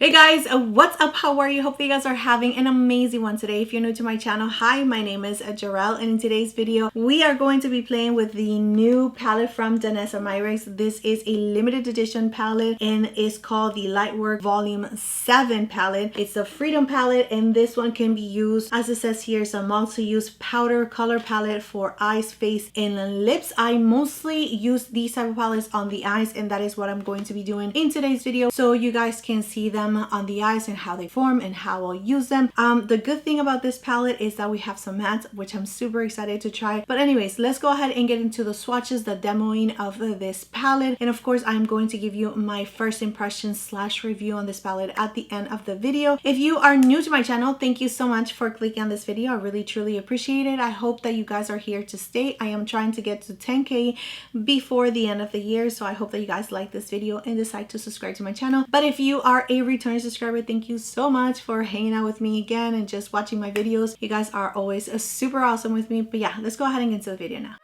Hey guys, what's up? How are you? Hopefully you guys are having an amazing one today. If you're new to my channel, hi, my name is Jarrell, and in today's video we are going to be playing with the new palette from Danessa Myricks. This is a limited edition palette and it's called the Lightwork Volume 7 palette. It's a Freedom palette, and this one can be used, as it says here, it's a multi-use powder color palette for eyes, face, and lips. I mostly use these type of palettes on the eyes, and that is what I'm going to be doing in today's video, so you guys can see them on the eyes and how they form and how I'll use them. The good thing about this palette is that we have some mattes, which I'm super excited to try. But anyways, let's go ahead and get into the swatches, the demoing of this palette, and of course I'm going to give you my first impression / review on this palette at the end of the video. If you are new to my channel, thank you so much for clicking on this video. I really truly appreciate it. I hope that you guys are here to stay. I am trying to get to 10k before the end of the year, so I hope that you guys like this video and decide to subscribe to my channel. But if you are a return subscriber, thank you so much for hanging out with me again and just watching my videos. You guys are always super awesome with me. But yeah, let's go ahead and get into the video now.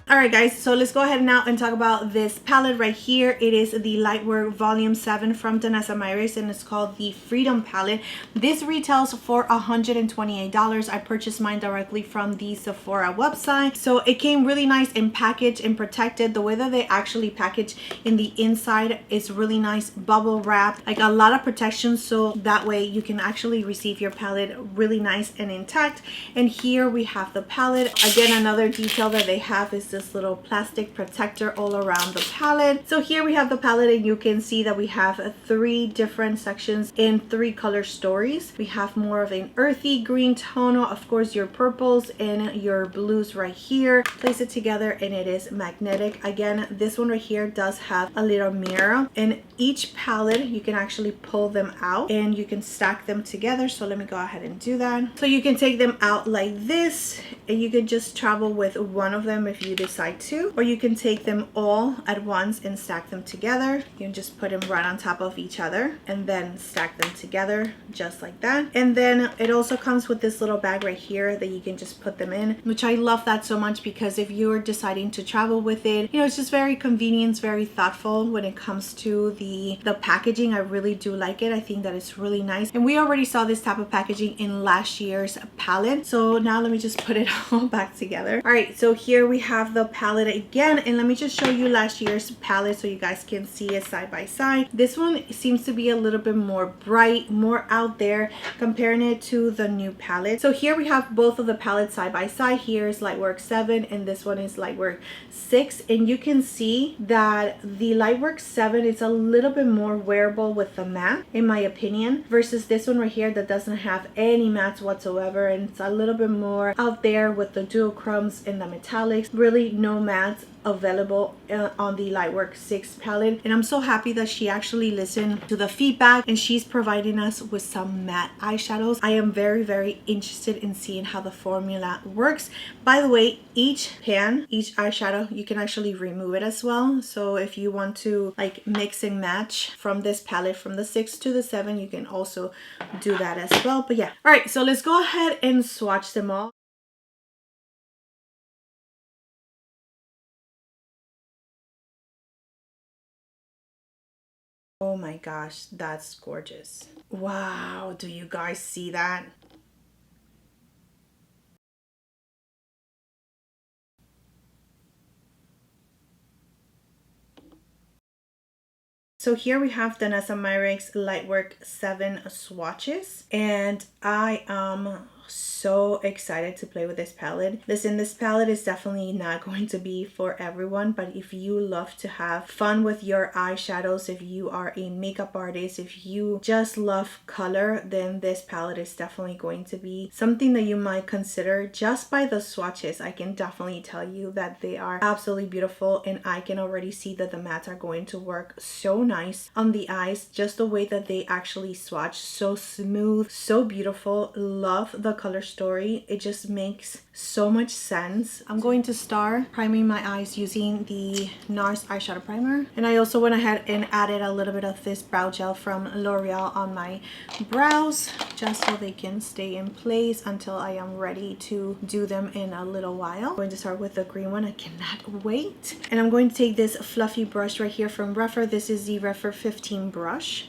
Alright guys, so let's go ahead now and talk about this palette right here. It is the Lightwork Volume 7 from Danessa Myricks, and it's called the Freedom palette. This retails for $128. I purchased mine directly from the Sephora website. So it came really nice and packaged and protected. The way that they actually package in the inside is really nice, bubble wrapped, like a lot of protection, so that way you can actually receive your palette really nice and intact. And here we have the palette. Again, another detail that they have is this little plastic protector all around the palette. So here we have the palette, and you can see that we have 3 different sections in 3 color stories. We have more of an earthy green tone, of course your purples and your blues right here. Place it together and it is magnetic. Again, this one right here does have a little mirror, and each palette you can actually pull them out and you can stack them together. So let me go ahead and do that. So you can take them out like this, and you can just travel with one of them if you decide to, or you can take them all at once and stack them together. You can just put them right on top of each other and then stack them together just like that. And then it also comes with this little bag right here that you can just put them in, which I love that so much, because if you're deciding to travel with it, you know, it's just very convenient, very thoughtful when it comes to the packaging. I really do like it. I think that it's really nice, and we already saw this type of packaging in last year's palette. So now let me just put it all back together. All right, so here we have the palette again, and let me just show you last year's palette so you guys can see it side by side. This one seems to be a little bit more bright, more out there, comparing it to the new palette. So here we have both of the palettes side by side. Here is Lightwork 7 and this one is Lightwork 6, and you can see that the Lightwork 7 is a little bit more wearable with the matte, in my opinion, versus this one right here that doesn't have any mattes whatsoever, and it's a little bit more out there with the duochromes and the metallics. Really no mattes available on the Lightwork 6 palette, and I'm so happy that she actually listened to the feedback and she's providing us with some matte eyeshadows. I am very interested in seeing how the formula works. By the way, each eyeshadow, you can actually remove it as well. So if you want to like mix and match from this palette from the 6 to the 7, you can also do that as well. But yeah, all right, so let's go ahead and swatch them all. Oh my gosh, that's gorgeous. Wow, do you guys see that? So here we have Danessa Myricks Lightwork 7 swatches, and I am so excited to play with this palette. Listen, this palette is definitely not going to be for everyone, but if you love to have fun with your eyeshadows, if you are a makeup artist, if you just love color, then this palette is definitely going to be something that you might consider. Just by the swatches, I can definitely tell you that they are absolutely beautiful, and I can already see that the mattes are going to work so nice on the eyes. Just the way that they actually swatch, so smooth, so beautiful. Love the the color story. It just makes so much sense. I'm going to start priming my eyes using the NARS eyeshadow primer, and I also went ahead and added a little bit of this brow gel from L'Oreal on my brows just so they can stay in place until I am ready to do them in a little while. I'm going to start with the green one. I cannot wait. And I'm going to take this fluffy brush right here from Refer. This is the Refer 15 brush.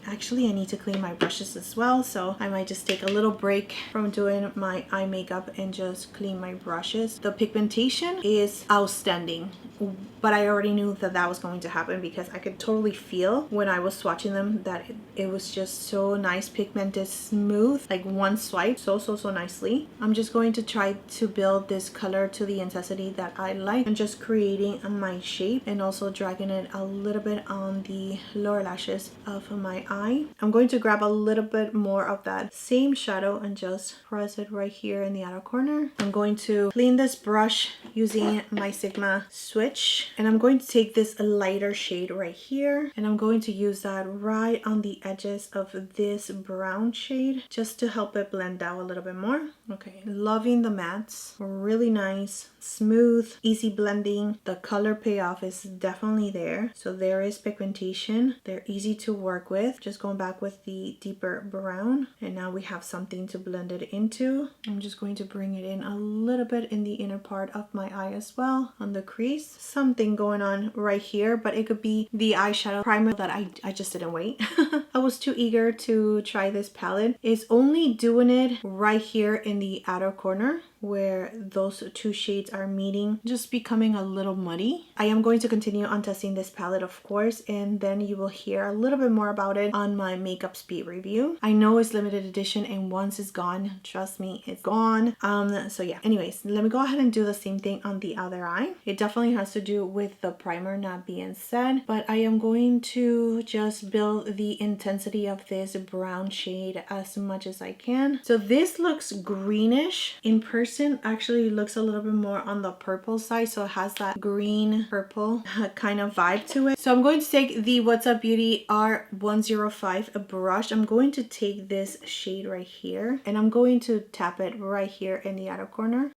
Actually, I need to clean my brushes as well, so I might just take a little break from doing my eye makeup and just clean my brushes. The pigmentation is outstanding, but I already knew that that was going to happen because I could totally feel when I was swatching them that it was just so nice, pigmented, smooth, like one swipe, so nicely. I'm just going to try to build this color to the intensity that I like and just creating my shape and also dragging it a little bit on the lower lashes of my eye. I'm going to grab a little bit more of that same shadow and just press it right here in the outer corner. I'm going to clean this brush using my Sigma switch, and I'm going to take this lighter shade right here and I'm going to use that right on the edges of this brown shade just to help it blend out a little bit more. Okay, loving the mattes, really nice, smooth, easy blending. The color payoff is definitely there, so there is pigmentation. They're easy to work with. Just going back with the deeper brown, and now we have something to blend it into. I'm just going to bring it in a little bit in the inner part of my eye as well, on the crease. Something going on right here, but it could be the eyeshadow primer that I just didn't wait. I was too eager to try this palette. It's only doing it right here in the outer corner where those two shades are meeting, just becoming a little muddy. I am going to continue on testing this palette, of course, and then you will hear a little bit more about it on my makeup speed review. I know it's limited edition, and once it's gone, trust me, it's gone. So yeah, anyways, let me go ahead and do the same thing on the other eye. It definitely has to do with the primer not being set, but I am going to just build the intensity of this brown shade as much as I can. So this looks greenish. In person, actually looks a little bit more on the purple side, so it has that green purple kind of vibe to it. So I'm going to take the What's Up Beauty R105 brush. I'm going to take this shade right here and I'm going to tap it right here in the outer corner.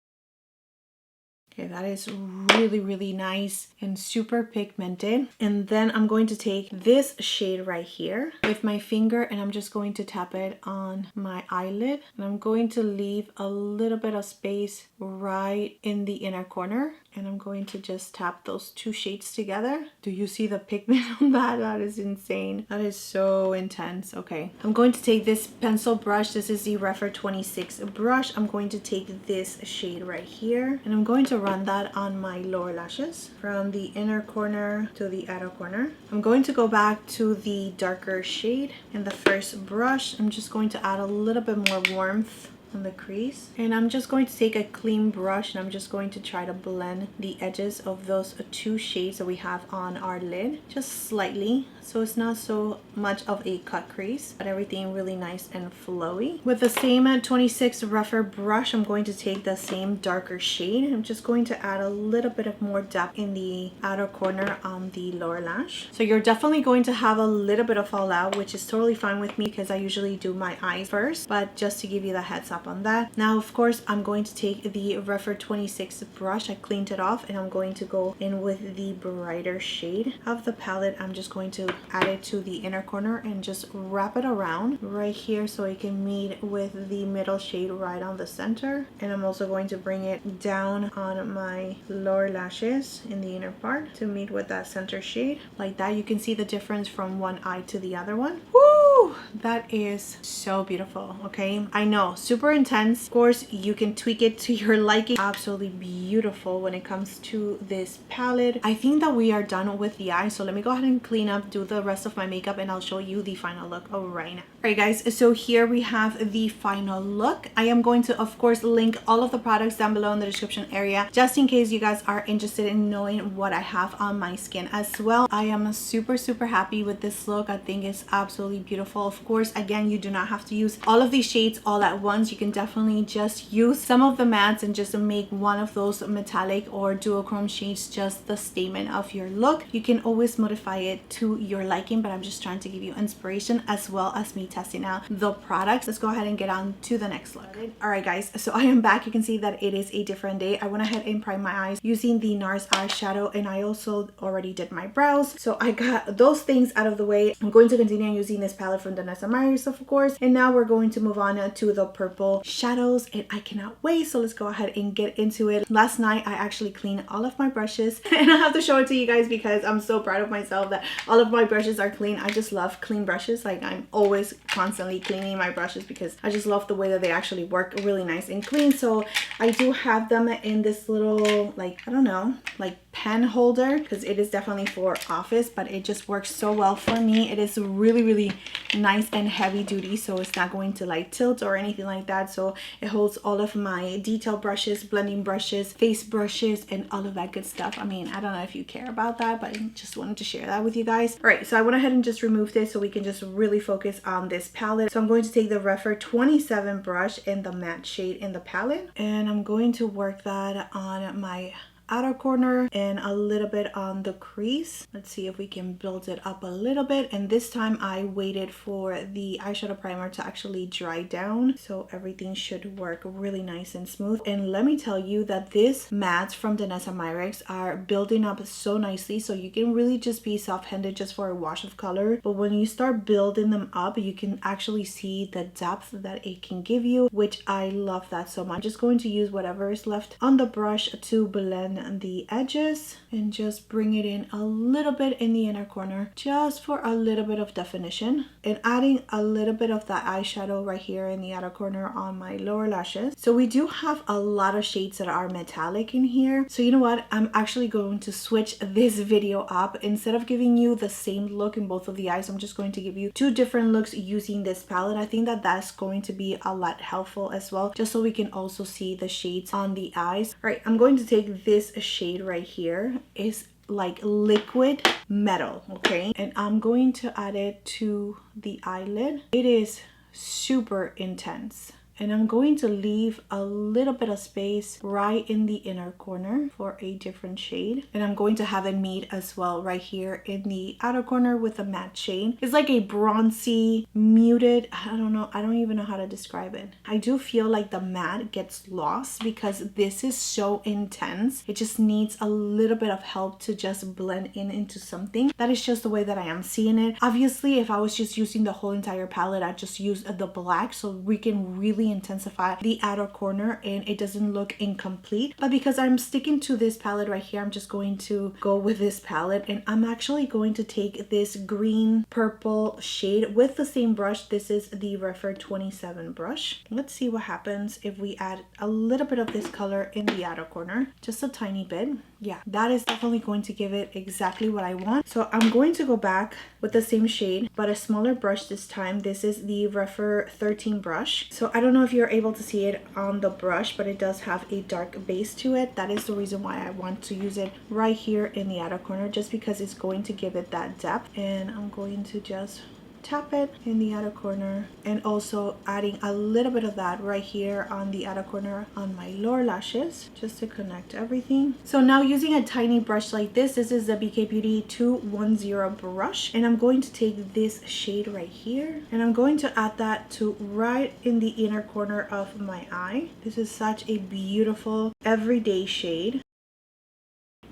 Okay, that is really nice and super pigmented. And then I'm going to take this shade right here with my finger and I'm just going to tap it on my eyelid. And I'm going to leave a little bit of space right in the inner corner. And I'm going to just tap those two shades together. Do you see the pigment on that? That is insane. That is so intense. Okay, I'm going to take this pencil brush. This is the Refer 26 brush. I'm going to take this shade right here and I'm going to run that on my lower lashes from the inner corner to the outer corner. I'm going to go back to the darker shade in the first brush. I'm just going to add a little bit more warmth on the crease, and I'm just going to take a clean brush and I'm just going to try to blend the edges of those two shades that we have on our lid just slightly, so it's not so much of a cut crease, but everything really nice and flowy. With the same 26 Refer brush, I'm going to take the same darker shade. I'm just going to add a little bit of more depth in the outer corner on the lower lash. So you're definitely going to have a little bit of fallout, which is totally fine with me because I usually do my eyes first, but just to give you the heads up on that. Now, of course, I'm going to take the Refer 26 brush. I cleaned it off and I'm going to go in with the brighter shade of the palette. I'm just going to add it to the inner corner and just wrap it around right here so it can meet with the middle shade right on the center. And I'm also going to bring it down on my lower lashes in the inner part to meet with that center shade. Like that, you can see the difference from one eye to the other one. Woo! That is so beautiful. Okay, I know, super intense. Of course, you can tweak it to your liking. Absolutely beautiful when it comes to this palette. I think that we are done with the eye, so let me go ahead and clean up, do the rest of my makeup, and I'll show you the final look right now. Alright guys, so here we have the final look. I am going to, of course, link all of the products down below in the description area just in case you guys are interested in knowing what I have on my skin as well. I am super happy with this look. I think it's absolutely beautiful. So of course, again, you do not have to use all of these shades all at once. You can definitely just use some of the mattes and just make one of those metallic or duochrome shades just the statement of your look. You can always modify it to your liking, but I'm just trying to give you inspiration as well as me testing out the products. Let's go ahead and get on to the next look. All right guys, so I am back. You can see that it is a different day. I went ahead and primed my eyes using the NARS eyeshadow, and I also already did my brows, so I got those things out of the way. I'm going to continue using this palette from Danessa Myricks, of course, and now we're going to move on to the purple shadows, and I cannot wait. So let's go ahead and get into it. Last night I actually cleaned all of my brushes and I have to show it to you guys because I'm so proud of myself that all of my brushes are clean. I just love clean brushes. Like, I'm always constantly cleaning my brushes because I just love the way that they actually work really nice and clean. So I do have them in this little, like, I don't know, like pen holder, because it is definitely for office, but it just works so well for me. It is really nice and heavy duty, so it's not going to like tilt or anything like that. So it holds all of my detail brushes, blending brushes, face brushes, and all of that good stuff. I mean, I don't know if you care about that, but I just wanted to share that with you guys. All right, so I went ahead and just removed this so we can just really focus on this palette. So I'm going to take the Refer 27 brush in the matte shade in the palette, and I'm going to work that on my outer corner and a little bit on the crease. Let's see if we can build it up a little bit. And this time I waited for the eyeshadow primer to actually dry down, so everything should work really nice and smooth. And let me tell you that these mattes from Danessa Myricks are building up so nicely, so you can really just be soft-handed just for a wash of color, but when you start building them up, you can actually see the depth that it can give you, which I love that so much. I'm just going to use whatever is left on the brush to blend the edges and just bring it in a little bit in the inner corner just for a little bit of definition, and adding a little bit of that eyeshadow right here in the outer corner on my lower lashes. So we do have a lot of shades that are metallic in here, so you know what, I'm actually going to switch this video up. Instead of giving you the same look in both of the eyes, I'm just going to give you two different looks using this palette. I think that that's going to be a lot helpful as well, just so we can also see the shades on the eyes. All right, I'm going to take this shade right here. Is like liquid metal, okay, and I'm going to add it to the eyelid. It is super intense, and I'm going to leave a little bit of space right in the inner corner for a different shade, and I'm going to have it meet as well right here in the outer corner with a matte shade. It's like a bronzy muted, I don't even know how to describe it. I do feel like the matte gets lost because this is so intense. It just needs a little bit of help to just blend in into something. That is just the way that I am seeing it. Obviously, if I was just using the whole entire palette, I'd just use the black so we can really intensify the outer corner and it doesn't look incomplete. But because I'm sticking to this palette right here, I'm just going to go with this palette, and I'm actually going to take this green purple shade with the same brush. This is the Refer 27 brush. Let's see what happens if we add a little bit of this color in the outer corner, just a tiny bit. Yeah, that is definitely going to give it exactly what I want. So I'm going to go back with the same shade but a smaller brush this time. This is the Refer 13 brush. So I don't know if you're able to see it on the brush, but it does have a dark base to it. That is the reason why I want to use it right here in the outer corner, just because it's going to give it that depth. And I'm going to just tap it in the outer corner, and also adding a little bit of that right here on the outer corner on my lower lashes, just to connect everything. So now using a tiny brush like this is the BK Beauty 210 brush, and I'm going to take this shade right here and I'm going to add that to right in the inner corner of my eye. This is such a beautiful everyday shade.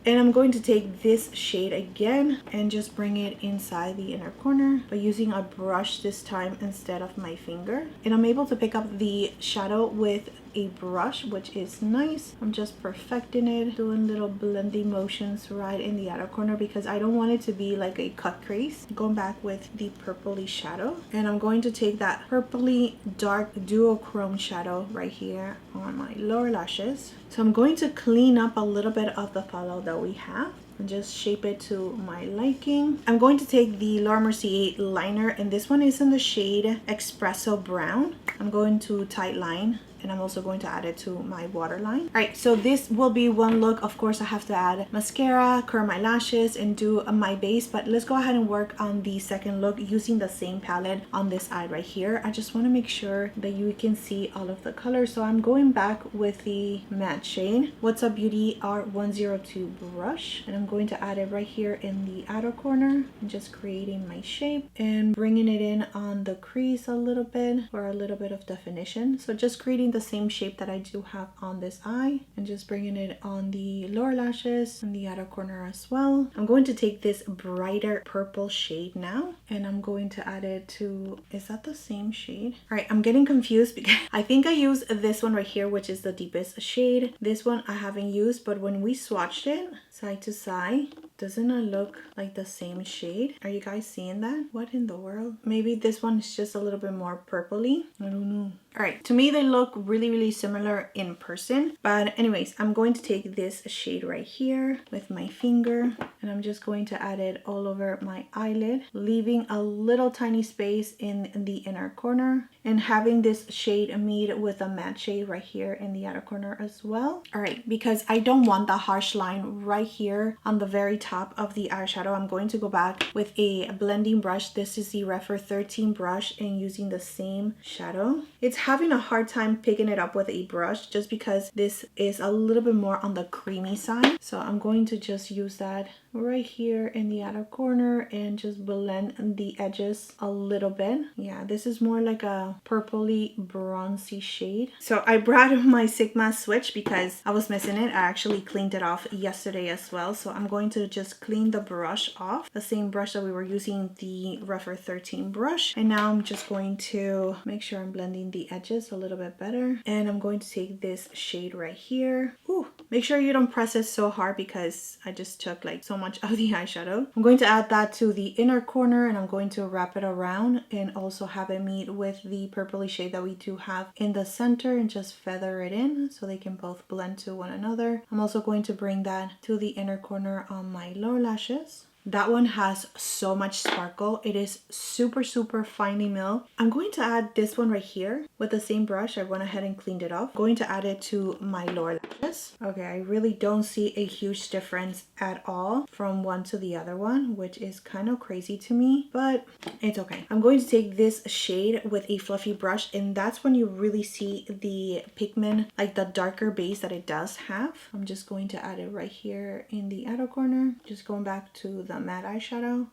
And I'm going to take this shade again and just bring it inside the inner corner by using a brush this time instead of my finger. And I'm able to pick up the shadow with a brush, which is nice. I'm just perfecting it, doing little blending motions right in the outer corner because I don't want it to be like a cut crease. Going back with the purpley shadow, and I'm going to take that purpley dark duochrome shadow right here on my lower lashes. So I'm going to clean up a little bit of the fallout that we have and just shape it to my liking. I'm going to take the Mercier liner, and this one is in the shade Espresso Brown. I'm going to tight line and I'm also going to add it to my waterline. All right, so this will be one look. Of course, I have to add mascara, curl my lashes, and do my base, but let's go ahead and work on the second look using the same palette on this eye right here. I just want to make sure that you can see all of the colors, so I'm going back with the matte shade What's Up Beauty R102 brush, and I'm going to add it right here in the outer corner and just creating my shape and bringing it in on the crease a little bit for a little bit of definition. So just creating the same shape that I do have on this eye and just bringing it on the lower lashes and the outer corner as well. I'm going to take this brighter purple shade now and I'm going to add it to, is that the same shade? All right, I'm getting confused because I think I used this one right here, which is the deepest shade. This one I haven't used, but when we swatched it side to side, doesn't it look like the same shade? Are you guys seeing that? What in the world? Maybe this one is just a little bit more purpley. I don't know. All right, to me they look really similar in person, but anyways, I'm going to take this shade right here with my finger and I'm just going to add it all over my eyelid, leaving a little tiny space in the inner corner and having this shade meet with a matte shade right here in the outer corner as well. All right, because I don't want the harsh line right here on the very top of the eyeshadow, I'm going to go back with a blending brush. This is the Refer 13 brush and using the same shadow. It's having a hard time picking it up with a brush just because this is a little bit more on the creamy side. So I'm going to just use that right here in the outer corner and just blend the edges a little bit. Yeah, this is more like a purpley bronzy shade. So I brought my Sigma switch because I was missing it. I actually cleaned it off yesterday as well. So I'm going to just clean the brush off, the same brush that we were using, the Refer 13 brush. And now I'm just going to make sure I'm blending the edges a little bit better. And I'm going to take this shade right here. Ooh, make sure you don't press it so hard because I just took like so much of the eyeshadow. I'm going to add that to the inner corner and I'm going to wrap it around and also have it meet with the purpley shade that we do have in the center and just feather it in so they can both blend to one another. I'm also going to bring that to the inner corner on my lower lashes. That one has so much sparkle. It is super finely milled. I'm going to add this one right here with the same brush. I went ahead and cleaned it off. I'm going to add it to my lower lashes. Okay, I really don't see a huge difference at all from one to the other one, which is kind of crazy to me, but it's okay. I'm going to take this shade with a fluffy brush and that's when you really see the pigment, like the darker base that it does have. I'm just going to add it right here in the outer corner. Just going back to the matte eyeshadow.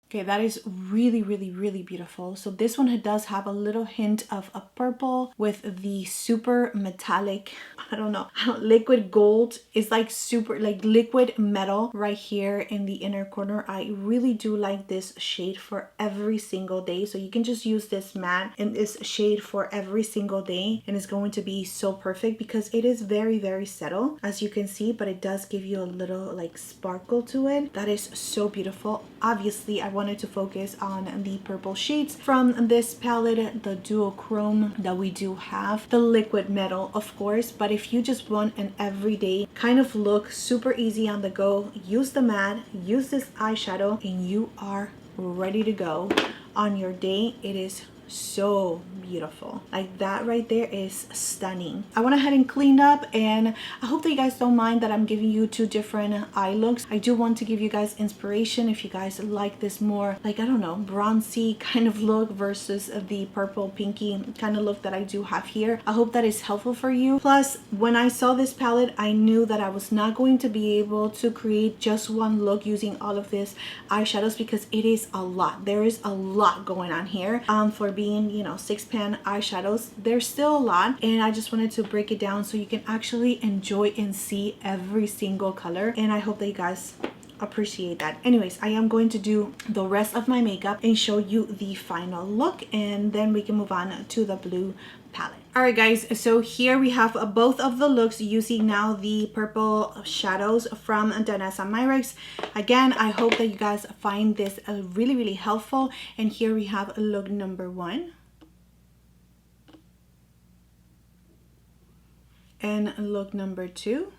Okay, that is really beautiful. So this one does have a little hint of a purple with the super metallic, I don't know, liquid gold. It's like super like liquid metal right here in the inner corner. I really do like this shade for every single day. So you can just use this matte and this shade for every single day and it's going to be so perfect because it is very subtle as you can see, but it does give you a little like sparkle to it. That is so beautiful. Obviously, I wanted to focus on the purple shades from this palette, the duochrome that we do have, the liquid metal of course, but if you just want an everyday kind of look, super easy on the go, use the matte, use this eyeshadow and you are ready to go on your day. It is so beautiful. Like that right there is stunning. I went ahead and cleaned up and I hope that you guys don't mind that I'm giving you two different eye looks. I do want to give you guys inspiration if you guys like this more like, I don't know, bronzy kind of look versus the purple pinky kind of look that I do have here. I hope that is helpful for you. Plus, when I saw this palette, I knew that I was not going to be able to create just one look using all of these eyeshadows because it is a lot. There is a lot going on here for being, you know, 6-pan eyeshadows. There's still a lot and I just wanted to break it down so you can actually enjoy and see every single color, and I hope that you guys appreciate that. Anyways, I am going to do the rest of my makeup and show you the final look and then we can move on to the blue palette. Alright guys, so here we have both of the looks using now the purple shadows from Danessa Myricks. Again, I hope that you guys find this really helpful, and here we have look number 1 and look number 2.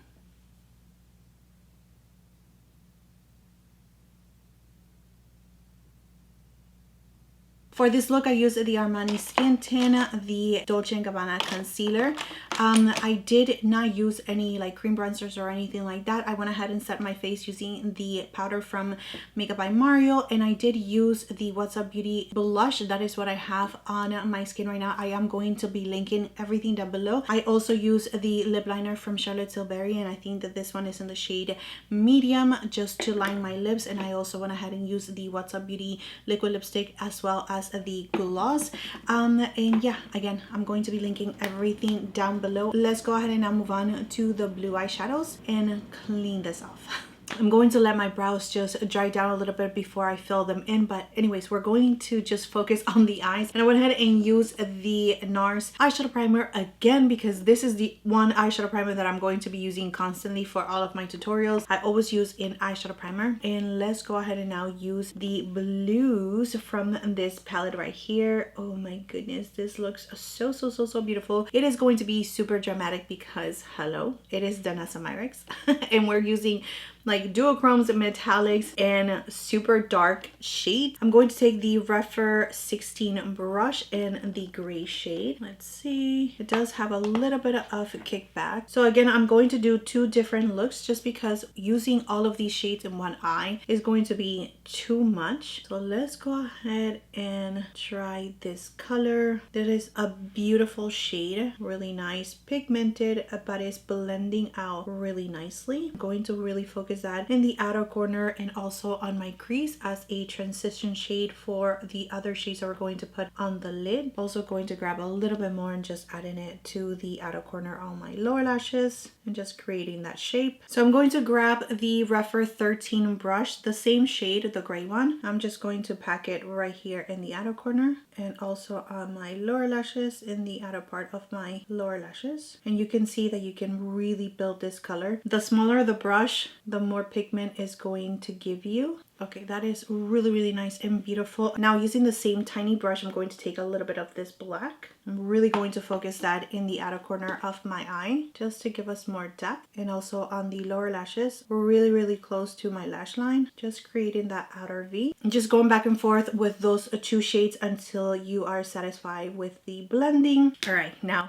For this look, I used the Armani Skin Tint, the Dolce & Gabbana concealer. I did not use any like cream bronzers or anything like that. I went ahead and set my face using the powder from Makeup by Mario, and I did use the What's Up Beauty blush. That is what I have on my skin right now. I am going to be linking everything down below. I also use the lip liner from Charlotte Tilbury, and I think that this one is in the shade medium, just to line my lips. And I also went ahead and used the What's Up Beauty liquid lipstick as well as the gloss. And yeah, again, I'm going to be linking everything down below. Let's go ahead and now move on to the blue eyeshadows and clean this off. I'm going to let my brows just dry down a little bit before I fill them in, but anyways, we're going to just focus on the eyes. And I went ahead and used the NARS eyeshadow primer again, because this is the one eyeshadow primer that I'm going to be using constantly for all of my tutorials. I always use an eyeshadow primer. And let's go ahead and now use the blues from this palette right here. Oh my goodness, this looks so beautiful. It is going to be super dramatic because hello, it is Danessa Myricks and we're using like duochromes, metallics, and super dark shade. I'm going to take the Rephr 16 brush in the gray shade. Let's see, it does have a little bit of kickback. So again, I'm going to do two different looks just because using all of these shades in one eye is going to be too much. So let's go ahead and try this color. That is a beautiful shade, really nice, pigmented, but it's blending out really nicely. I'm going to really focus that in the outer corner and also on my crease as a transition shade for the other shades that we're going to put on the lid. Also going to grab a little bit more and just adding it to the outer corner on my lower lashes and just creating that shape. So I'm going to grab the Rephr 13 brush, the same shade, the gray one. I'm just going to pack it right here in the outer corner and also on my lower lashes, in the outer part of my lower lashes. And you can see that you can really build this color. The smaller the brush, the more pigment is going to give you. Okay, that is really nice and beautiful. Now using the same tiny brush, I'm going to take a little bit of this black. I'm really going to focus that in the outer corner of my eye just to give us more depth, and also on the lower lashes, really close to my lash line, just creating that outer V and just going back and forth with those two shades until you are satisfied with the blending. All right, now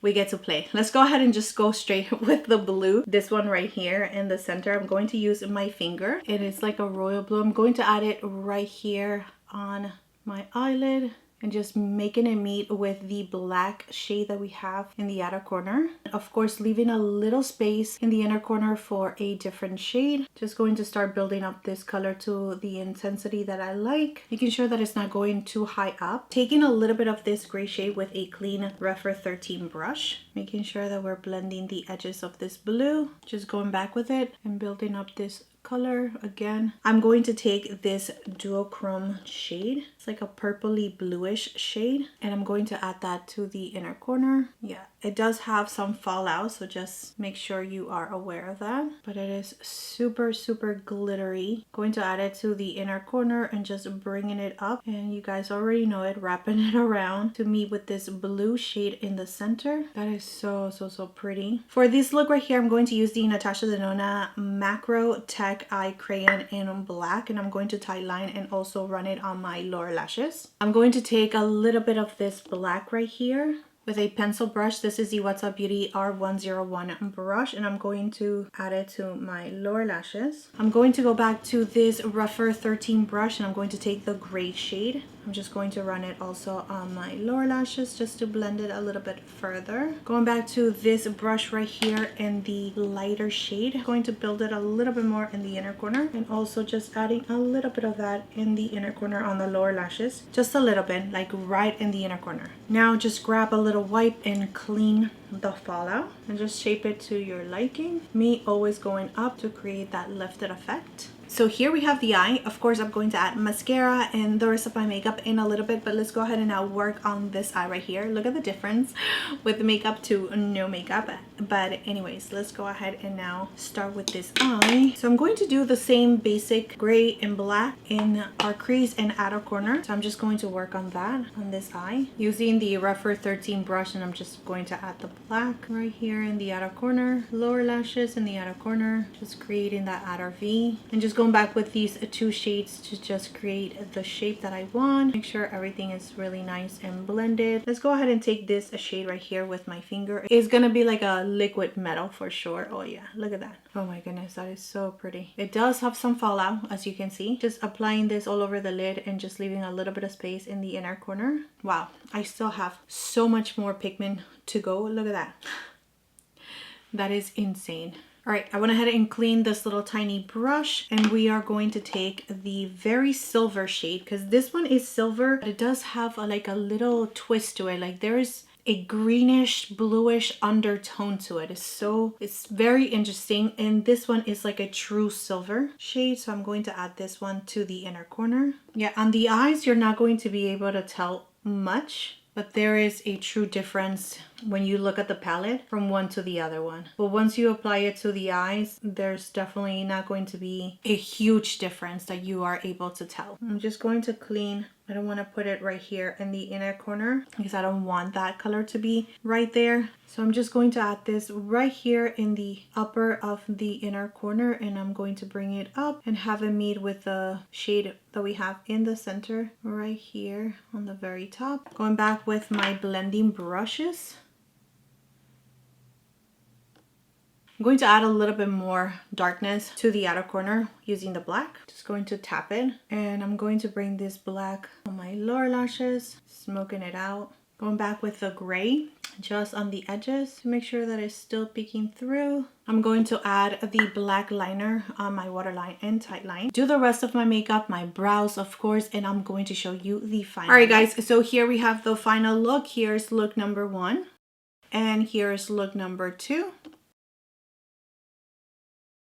we get to play. Let's go ahead and just go straight with the blue. This one right here in the center, I'm going to use my finger and it's like a royal blue. I'm going to add it right here on my eyelid and just making it meet with the black shade that we have in the outer corner. Of course, leaving a little space in the inner corner for a different shade. Just going to start building up this color to the intensity that I like, making sure that it's not going too high up. Taking a little bit of this gray shade with a clean Rephr 13 brush, making sure that we're blending the edges of this blue, just going back with it and building up this color again. I'm going to take this duochrome shade. It's like a purpley bluish shade, and I'm going to add that to the inner corner. Yeah, it does have some fallout, so just make sure you are aware of that, but it is super glittery. Going to add it to the inner corner and just bringing it up, and you guys already know it, wrapping it around to meet with this blue shade in the center. That is so pretty. For this look right here, I'm going to use the Natasha Denona Macro Tech Eye Crayon in black, and I'm going to tie line and also run it on my lower lashes. I'm going to take a little bit of this black right here with a pencil brush. This is the What's Up Beauty R101 brush, and I'm going to add it to my lower lashes. I'm going to go back to this Rephr 13 brush, and I'm going to take the gray shade. I'm just going to run it also on my lower lashes just to blend it a little bit further. Going back to this brush right here in the lighter shade, going to build it a little bit more in the inner corner, and also just adding a little bit of that in the inner corner on the lower lashes, just a little bit, like right in the inner corner. Now just grab a little wipe and clean the fallout and just shape it to your liking. Me always going up to create that lifted effect. So here we have the eye. Of course, I'm going to add mascara and the rest of my makeup in a little bit, but let's go ahead and now work on this eye right here. Look at the difference with the makeup to no makeup. But anyways, let's go ahead and now start with this eye. So I'm going to do the same basic gray and black in our crease and outer corner. So I'm just going to work on that on this eye using the Rephr 13 brush, and I'm just going to add the black right here in the outer corner, lower lashes in the outer corner, just creating that outer V, and just go going back with these two shades to just create the shape that I want. Make sure everything is really nice and blended. Let's go ahead and take this shade right here with my finger. It's gonna be like a liquid metal for sure. Oh yeah, look at that. Oh my goodness, that is so pretty. It does have some fallout, as you can see. Just applying this all over the lid and just leaving a little bit of space in the inner corner. Wow, I still have so much more pigment to go. Look at that. That is insane. All right, I went ahead and cleaned this little tiny brush, and we are going to take the very silver shade, because this one is silver, but it does have like a little twist to it. Like there is a greenish bluish undertone to it. It's very interesting, and this one is like a true silver shade, so I'm going to add this one to the inner corner. Yeah, on the eyes you're not going to be able to tell much, but there is a true difference when you look at the palette from one to the other one. But once you apply it to the eyes, there's definitely not going to be a huge difference that you are able to tell. I'm just going to clean. I don't want to put it right here in the inner corner because I don't want that color to be right there. So I'm just going to add this right here in the upper of the inner corner, and I'm going to bring it up and have it meet with the shade that we have in the center right here on the very top. Going back with my blending brushes. I'm going to add a little bit more darkness to the outer corner using the black. Just going to tap it, and I'm going to bring this black on my lower lashes, smoking it out. Going back with the gray just on the edges to make sure that it's still peeking through. I'm going to add the black liner on my waterline and tight line. Do the rest of my makeup, my brows of course, and I'm going to show you the final. All right guys, so here we have the final look. Here's look number 1, and here's look number 2.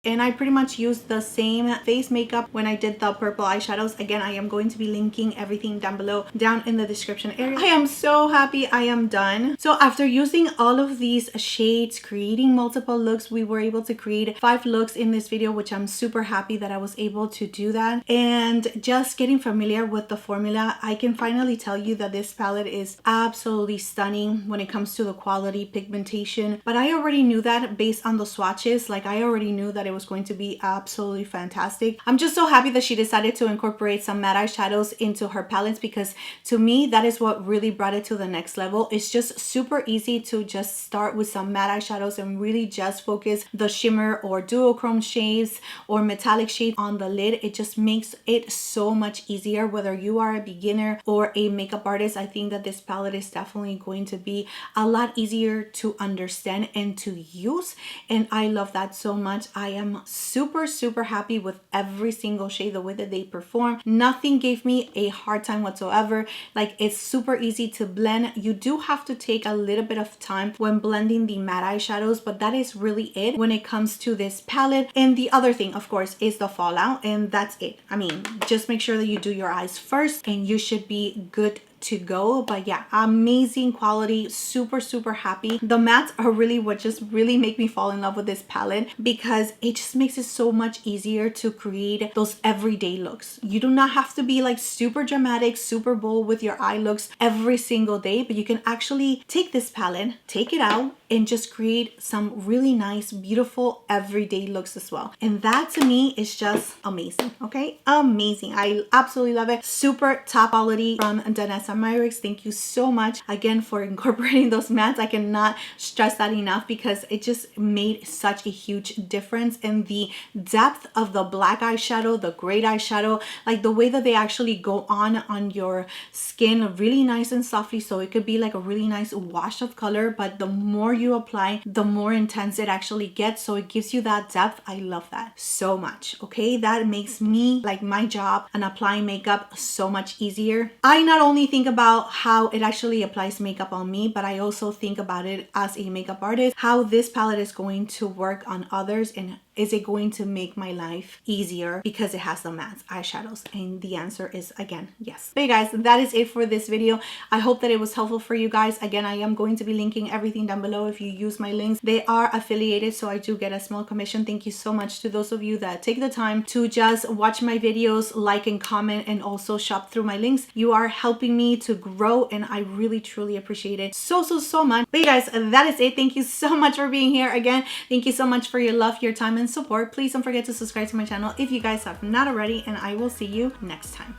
And I pretty much used the same face makeup when I did the purple eyeshadows. Again, I am going to be linking everything down below, down in the description area. I am so happy I am done. So after using all of these shades, creating multiple looks, we were able to create 5 looks in this video, which I'm super happy that I was able to do that. And just getting familiar with the formula, I can finally tell you that this palette is absolutely stunning when it comes to the quality, pigmentation. But I already knew that based on the swatches. Like I already knew that it was going to be absolutely fantastic. I'm just so happy that she decided to incorporate some matte eyeshadows into her palettes, because to me that is what really brought it to the next level. It's just super easy to just start with some matte eyeshadows and really just focus the shimmer or duochrome shades or metallic shade on the lid. It just makes it so much easier whether you are a beginner or a makeup artist. I think that this palette is definitely going to be a lot easier to understand and to use, and I love that so much. I am super happy with every single shade, the way that they perform. Nothing gave me a hard time whatsoever. Like it's super easy to blend. You do have to take a little bit of time when blending the matte eyeshadows, but that is really it when it comes to this palette. And the other thing of course is the fallout, and that's it. I mean, just make sure that you do your eyes first and you should be good to go. But yeah, amazing quality, super happy. The mattes are really what just really make me fall in love with this palette, because it just makes it so much easier to create those everyday looks. You do not have to be like super dramatic, super bold with your eye looks every single day, but you can actually take this palette, take it out, and just create some really nice, beautiful everyday looks as well. And that to me is just amazing. Okay, amazing. I absolutely love it. Super top quality from Danessa Myricks. Thank you so much again for incorporating those mattes. I cannot stress that enough, because it just made such a huge difference in the depth of the black eyeshadow, the gray eyeshadow, like the way that they actually go on your skin really nice and softly, so it could be like a really nice wash of color, but the more you apply, the more intense it actually gets, so it gives you that depth. I love that so much. Okay, that makes me like my job and applying makeup so much easier. I not only think about how it actually applies makeup on me, but I also think about it as a makeup artist, how this palette is going to work on others, and is it going to make my life easier because it has the matte eyeshadows? And the answer is again yes. But guys, that is it for this video. I hope that it was helpful for you guys. Again, I am going to be linking everything down below. If you use my links, they are affiliated, so I do get a small commission. Thank you so much to those of you that take the time to just watch my videos, like and comment, and also shop through my links. You are helping me to grow, and I really truly appreciate it so much. But you guys, that is it. Thank you so much for being here. Again, thank you so much for your love, your time, and support. Please don't forget to subscribe to my channel if you guys have not already, and I will see you next time.